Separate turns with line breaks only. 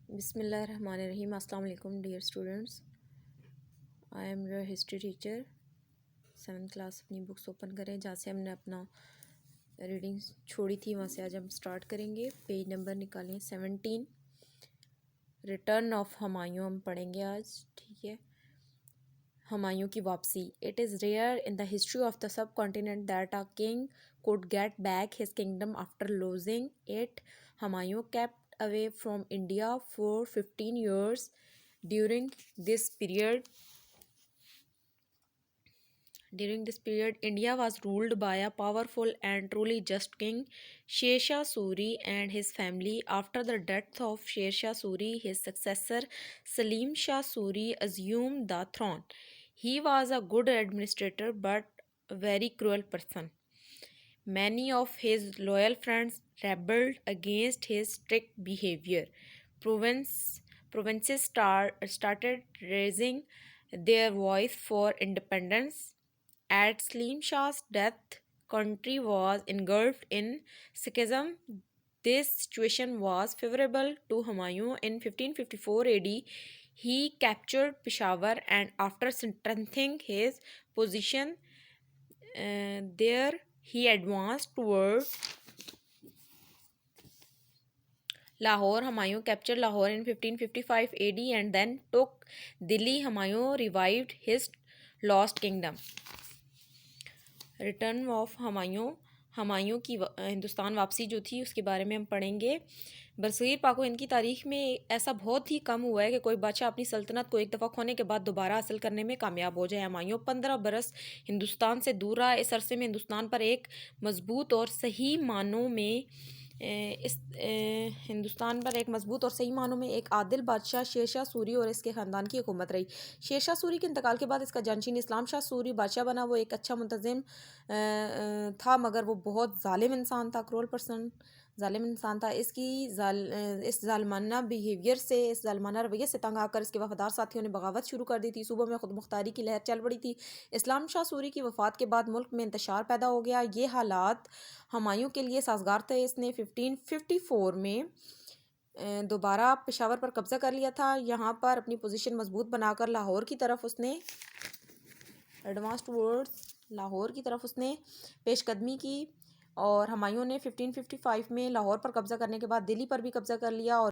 बिस्मिल्लाहिर्रहमानिर्रहीम। अस्सलाम वालेकुम dear students, I am your history teacher. 7th class अपनी बुक्स ओपन करें जहाँ से हमने अपना रीडिंग छोड़ी थी, वहाँ से आज हम स्टार्ट करेंगे। पेज नंबर निकालें 17। रिटर्न ऑफ हुमायूं हम पढ़ेंगे आज, ठीक है। हुमायूं की वापसी। It is rare in the history of the subcontinent that a king could get back his kingdom after losing it. Humayun kept away from India for 15 years. During this period, India was ruled by a powerful and truly just king, Sher Shah Suri, and his family. After the death of Sher Shah Suri, his successor Salim Shah Suri assumed the throne. He was a good administrator but a very cruel person. Many of his loyal friends rebelled against his strict behavior. Provinces started raising their voice for independence. At Salim Shah's death, country was engulfed in schism. This situation was favorable to Humayun. In 1554 AD, he captured Peshawar and after strengthening his position there, he advanced toward Lahore. Humayun captured Lahore in 1555 AD and then took Delhi. Humayun revived his lost kingdom. Return of Humayun की हिंदुस्तान वापसी जो थी उसके बारे में हम पढ़ेंगे। बरसगीर पाक व हिंद की तारीख में ऐसा बहुत ही कम हुआ है कि कोई बादशाह अपनी सल्तनत को एक दफ़ा खोने के बाद दोबारा हासिल करने में कामयाब हो जाए। हुमायूं 15 बरस हिंदुस्तान से दूर रहा। इस अरसे में हिंदुस्तान पर एक मजबूत और सही मानों में एक आदिल बादशाह शेर शाह सूरी और इसके ख़ानदान की हुकूमत रही। शेर शाह सूरी के इंतकाल के बाद इसका जानशीन इस्लाम शाह सूरी बादशाह बना। वो एक अच्छा मुंतज़िम था, मगर वो बहुत जालिम इंसान था, क्रूअल पर्सन, जालिम इंसान था। इस जालिमाना रवैये से तंग आकर इसके वफादार साथियों ने बगावत शुरू कर दी थी। सूबों में खुद मुख्तारी की लहर चल पड़ी थी। इस्लाम शाह सूरी की वफ़ात के बाद मुल्क में इंतशार पैदा हो गया। ये हालात हुमायूं के लिए साजगार थे। इसने 1554 में दोबारा पेशावर पर कब्ज़ा कर लिया था। यहाँ पर अपनी पोजीशन मजबूत बनाकर लाहौर की तरफ उसने पेशकदमी की और हुमायूं ने 1555 में लाहौर पर कब्ज़ा करने के बाद दिल्ली पर भी कब्ज़ा कर लिया और